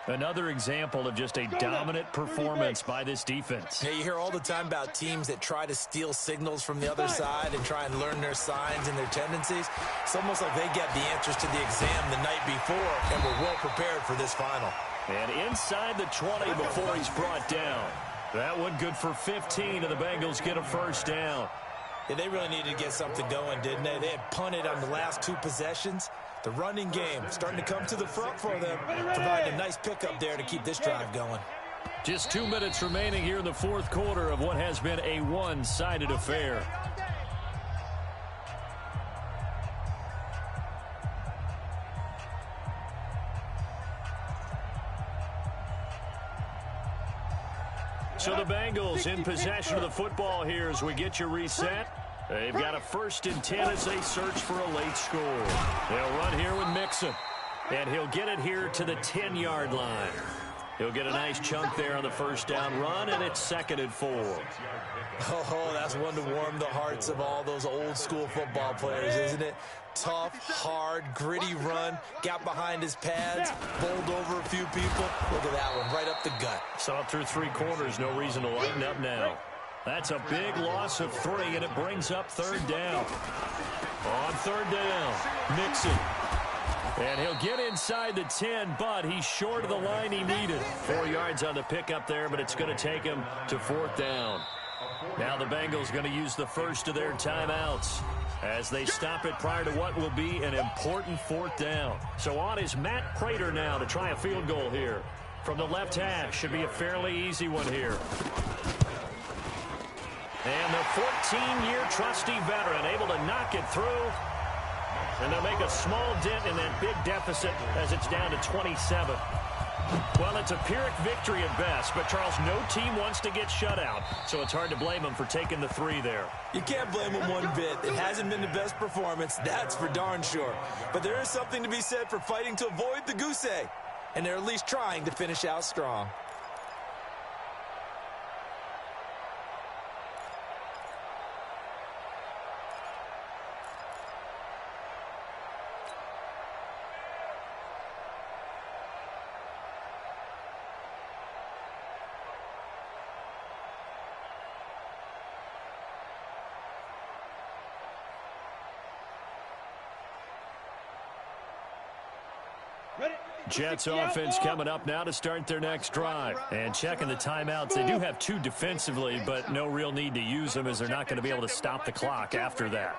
Speaker 2: Another example of just a dominant performance by this defense.
Speaker 5: Yeah, you hear all the time about teams that try to steal signals from the other side and try and learn their signs and their tendencies. It's almost like they get the answers to the exam the night before and were well prepared for this final.
Speaker 2: And inside the 20 before he's brought down. That one good for 15, and the Bengals get a first down.
Speaker 5: Yeah, they really needed to get something going, didn't they? They had punted on the last 2 possessions. The running game starting to come to the front for them, providing a nice pickup there to keep this drive going.
Speaker 2: Just 2 minutes remaining here in the fourth quarter of what has been a one-sided affair. So the Bengals in possession of the football here as we get you reset. They've got a 1st and 10 as they search for a late score. They'll run here with Mixon. And he'll get it here to the 10-yard line. He'll get a nice chunk there on the first down run, and it's 2nd and 4.
Speaker 5: Oh, that's one to warm the hearts of all those old-school football players, isn't it? Tough, hard, gritty run, got behind his pads, bowled over a few people. Look at that one, right up the gut.
Speaker 2: So up through 3 quarters, no reason to lighten up now. That's a big loss of 3, and it brings up 3rd down. On 3rd down, Mixon. And he'll get inside the 10, but he's short of the line he needed. 4 yards on the pickup there, but it's going to take him to 4th down. Now the Bengals going to use the first of their timeouts as they stop it prior to what will be an important 4th down. So on is Matt Prater now to try a field goal here. From the left hash, should be a fairly easy one here. And the 14-year trusty veteran able to knock it through. And they'll make a small dent in that big deficit as it's down to 27. Well, it's a Pyrrhic victory at best, but Charles, no team wants to get shut out, so it's hard to blame them for taking the 3 there.
Speaker 5: You can't blame them one bit. It hasn't been the best performance, that's for darn sure. But there is something to be said for fighting to avoid the goose egg, and they're at least trying to finish out strong.
Speaker 2: Jets offense coming up now to start their next drive. And checking the timeouts, they do have 2 defensively, but no real need to use them as they're not going to be able to stop the clock after that.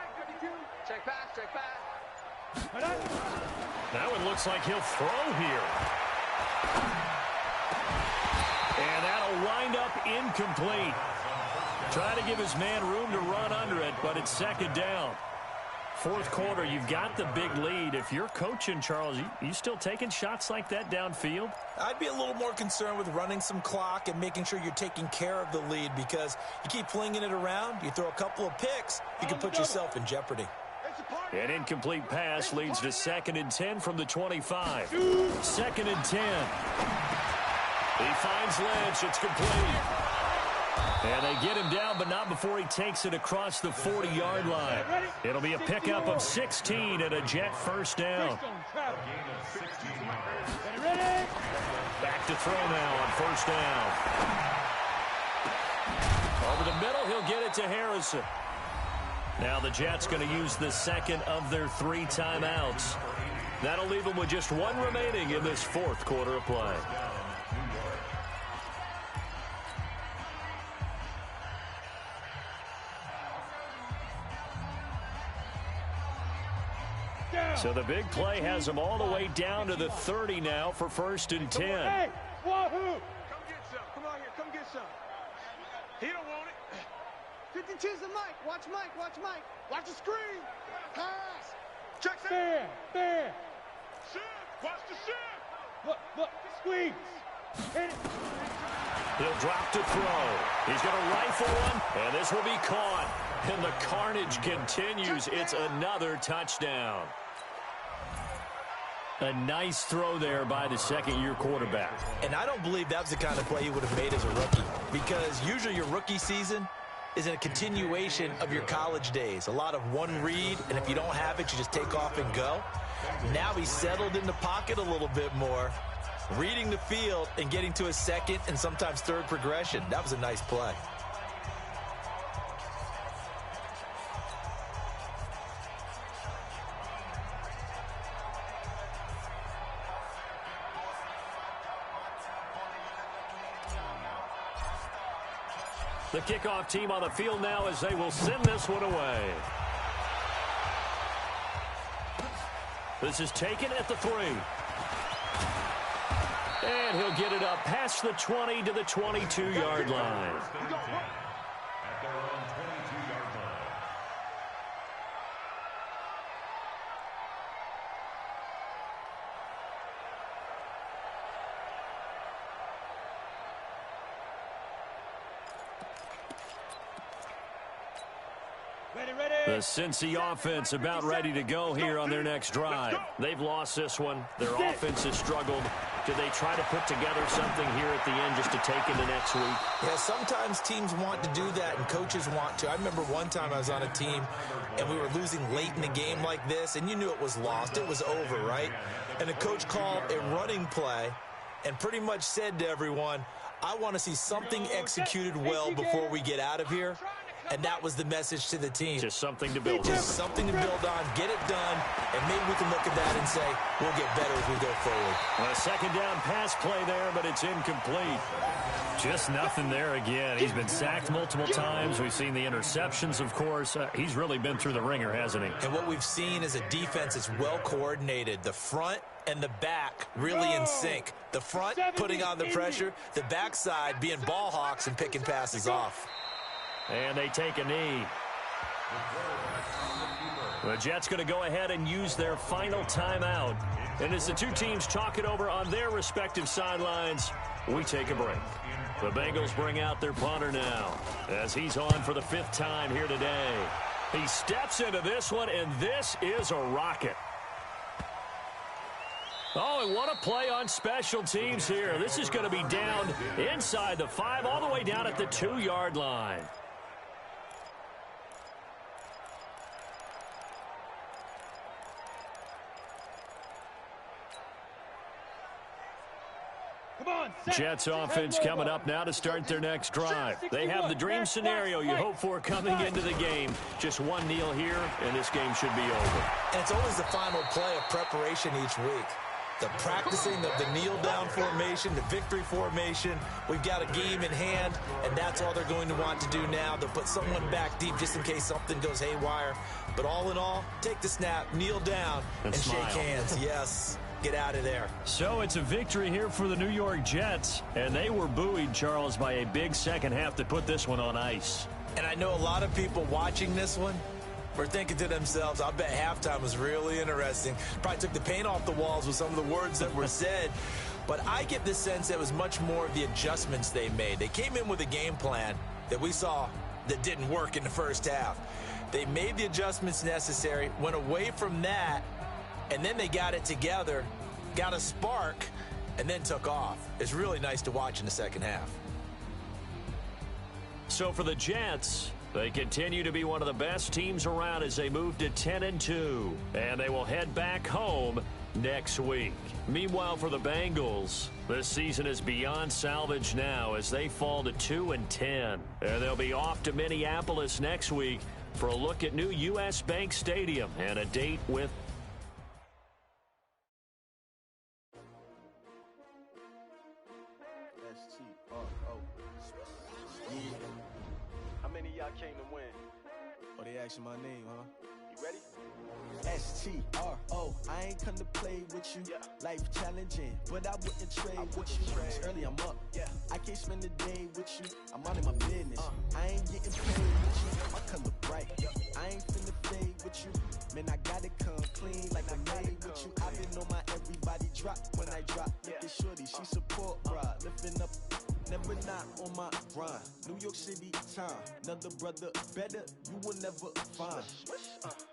Speaker 6: Check back, check back.
Speaker 2: That one looks like he'll throw here. And that'll wind up incomplete. Try to give his man room to run under it, but it's second down. Fourth quarter, you've got the big lead. If you're coaching, Charles, you still taking shots like that downfield?
Speaker 5: I'd be a little more concerned with running some clock and making sure you're taking care of the lead, because you keep flinging it around, you throw a couple of picks, you can put yourself in jeopardy.
Speaker 2: An incomplete pass leads to 2nd and 10 from the 25. 2nd and 10. He finds Lynch. It's complete. And they get him down, but not before he takes it across the 40-yard line. It'll be a pickup of 16 and a Jet first down. Back to throw now on first down. Over the middle, he'll get it to Harrison. Now the Jets going to use the second of their 3 timeouts. That'll leave them with just 1 remaining in this fourth quarter of play. So the big play has them all the way down to the 30 now for 1st and 10.
Speaker 7: Hey, Wahoo!
Speaker 6: Come get some. Come on here. Come get some. He don't want it.
Speaker 4: 52's the Mike. Watch Mike. Watch Mike. Watch the screen. Pass.
Speaker 6: Check that.
Speaker 7: Fair.
Speaker 6: Shift. Watch the shift.
Speaker 7: Look. Squeeze. Hit it.
Speaker 2: He'll drop to throw. He's going to rifle one, and this will be caught. And the carnage continues. It's another touchdown. A nice throw there by the second-year quarterback.
Speaker 5: And I don't believe that was the kind of play he would have made as a rookie, because usually your rookie season is a continuation of your college days. A lot of one read, and if you don't have it, you just take off and go. Now he's settled in the pocket a little bit more, reading the field and getting to a second and sometimes third progression. That was a nice play.
Speaker 2: The kickoff team on the field now as they will send this one away. This is taken at the 3. And he'll get it up past the 20 to the 22-yard line.
Speaker 3: At their own 22-yard line.
Speaker 2: The Cincy offense about ready to go here on their next drive. They've lost this one. Their offense has struggled. Do they try to put together something here at the end just to take into next week?
Speaker 5: Yeah, sometimes teams want to do that and coaches want to. I remember one time I was on a team and we were losing late in the game like this, and you knew it was lost. It was over, right? And the coach called a running play and pretty much said to everyone, I want to see something executed well before we get out of here. And that was the message to the team.
Speaker 2: Just something to build on.
Speaker 5: Just something to build on, get it done, and maybe we can look at that and say, we'll get better as we go forward.
Speaker 2: Well, a second down pass play there, but it's incomplete. Just nothing there again. He's been sacked multiple times. We've seen the interceptions, of course. He's really been through the ringer, hasn't he?
Speaker 5: And what we've seen is a defense that's well coordinated. The front and the back really in sync. The front putting on the pressure, the backside being ball hawks and picking passes off.
Speaker 2: And they take a knee. The Jets going to go ahead and use their final timeout. And as the two teams talk it over on their respective sidelines, we take a break. The Bengals bring out their punter now as he's on for the 5th time here today. He steps into this one, and this is a rocket. Oh, and what a play on special teams here. This is going to be down inside the 5, all the way down at the 2-yard line. Jets offense coming up now to start their next drive. They have the dream scenario you hope for coming into the game. Just one kneel here, and this game should be over.
Speaker 5: And it's always the final play of preparation each week. the practicing of the kneel-down formation, the victory formation. We've got a game in hand, and that's all they're going to want to do now. They'll put someone back deep just in case something goes haywire. But all in all, take the snap, kneel down, and shake hands. Yes, get out of there.
Speaker 2: So it's a victory here for the New York Jets, and they were buoyed, Charles, by a big second half that put this one on ice.
Speaker 5: And I know a lot of people watching this one were thinking to themselves, I bet halftime was really interesting. Probably took the paint off the walls with some of the words that were said. But I get the sense that it was much more of the adjustments they made. They came in with a game plan that we saw that didn't work in the first half. They made the adjustments necessary, went away from that, and then they got it together, got a spark, and then took off. It's really nice to watch in the second half.
Speaker 2: So for the Jets, they continue to be one of the best teams around as they move to 10-2, and they will head back home next week. Meanwhile, for the Bengals, this season is beyond salvage now as they fall to 2-10, and they'll be off to Minneapolis next week for a look at new U.S. Bank Stadium and a date with
Speaker 8: How many of y'all came to win?
Speaker 9: Oh, they asking my name, huh?
Speaker 8: You ready?
Speaker 9: S-T-R-O, I ain't come to play with you.
Speaker 8: Yeah.
Speaker 9: Life challenging, but I wouldn't trade with you. It's early, I'm up.
Speaker 8: Yeah.
Speaker 9: I can't spend the day with you. I'm out of my business. I ain't getting paid with you. My color bright. I ain't finna fade with you. Man, I gotta come clean like I made with you. I've been on my everybody drop when I drop. Look at shorty, she support, bruh. Lifting up. Never not on my grind. New York City time. Another brother better, you will never find.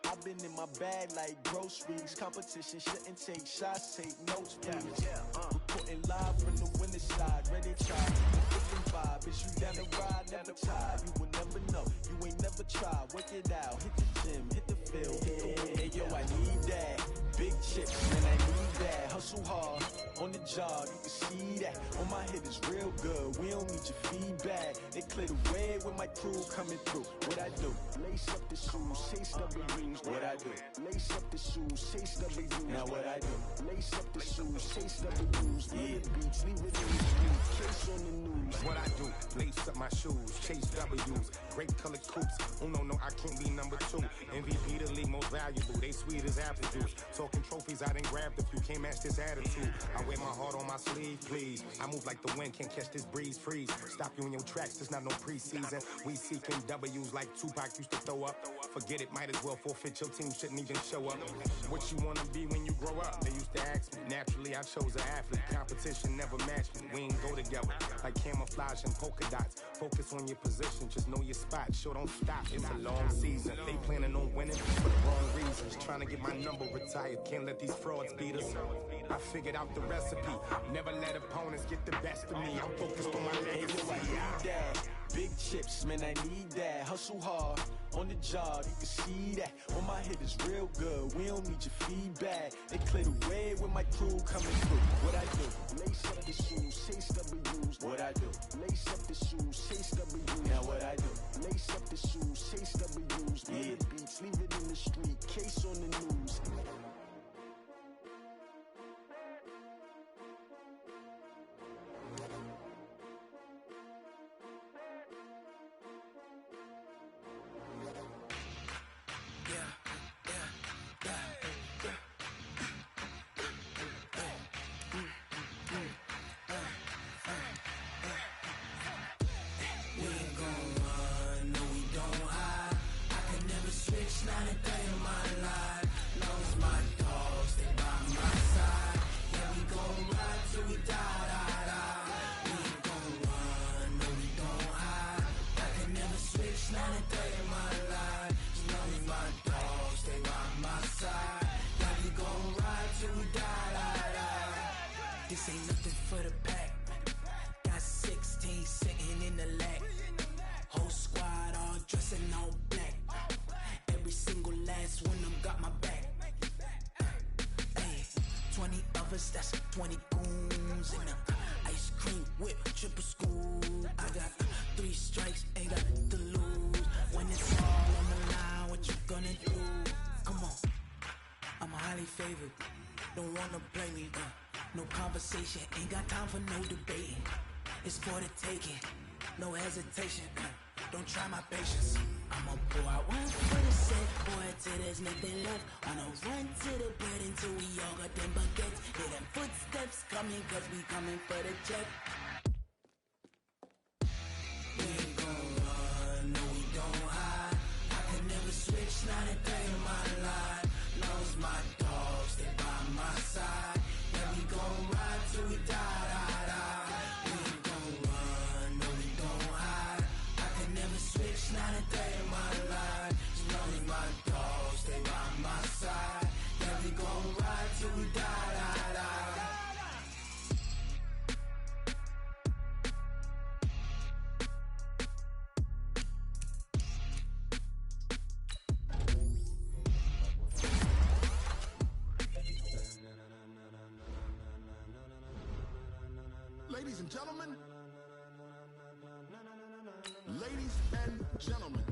Speaker 9: I've been in my bag like groceries. Competition shouldn't take shots, take notes, please. Reporting live from the winning side. Ready to try. Different vibe. Is you down the ride? Never tired. You will never know. You ain't never tried. Work it out. Hit the gym. Hit the field. Hit the win. Hey, yo, I need that. Big chips, man, I need that. Hustle hard. On the job, you can see that. On my head is real good. We don't need your feedback. They clear the way with my crew coming through. What I do? Lace up the shoes, chase W's. What I do? Lace up the shoes, chase W's. Now what I do? Lace up the shoes, chase W's. Yeah, beats, leave it in the street. Case on the news.
Speaker 10: What I do? Lace up my shoes, chase W's. Great colored coops. Oh no, I can't be number 2. MVP the league most valuable. They sweet as apple juice. Talking trophies, I done grabbed a few. Can't match this attitude. I wear my heart on my sleeve, please. I move like the wind, can't catch this breeze, freeze. Stop you in your tracks, there's not no preseason. We seeking W's like Tupac used to throw up. Forget it, might as well forfeit, your team shouldn't even show up. What you wanna be when you grow up? They used to ask me. Naturally, I chose an athlete. Competition never matched me. We ain't go together like camouflage and polka dots. Focus on your position, just know your spot. Sure, don't stop, it's a long season. They planning on winning for the wrong reasons. Trying to get my number retired, can't let these frauds beat us. I figured out the recipe. Never let opponents get the best of me. I'm focused on my legacy.
Speaker 9: I need that. Big chips, man, I need that. Hustle hard on the job, you can see that. On my head is real good. We don't need your feedback. They clear the way with my crew coming through. What I do? Lace up the shoes, chase W's. What I do? Lace up the shoes, chase W's. Now what I do? Lace up the shoes, chase W's. Yeah, beats, leave it in the street. Case on the news.
Speaker 11: This ain't nothing for the pack. Got 16 sitting in the lag. Whole squad all dressing all black. Every single last one of them got my back. Hey, 20 of us, that's 20 goons. And ice cream whip, triple scoop. I got 3 strikes, ain't got to lose. When it's all on the line, what you gonna do? Come on, I'm highly favored. don't wanna play me. No conversation, ain't got time for no debating. It's for the taking, no hesitation. Don't try my patience. I'ma pour out one for the set, boy, till there's nothing left. I'ma run to the bed until we all got them baguettes. Hear them footsteps coming, cause we coming for the check. We ain't gon' run, no we don't hide. I can never switch, not a day in my life. Knows my dogs, stay by my side. Yeah, we gon' ride till we die, die, die. We ain't gon' run, no we don't hide. I can never switch, not a day in my life. As long as my dogs stay by my side. Yeah, we gon' ride till we die, die, die.
Speaker 12: Ladies and gentlemen, ladies and gentlemen,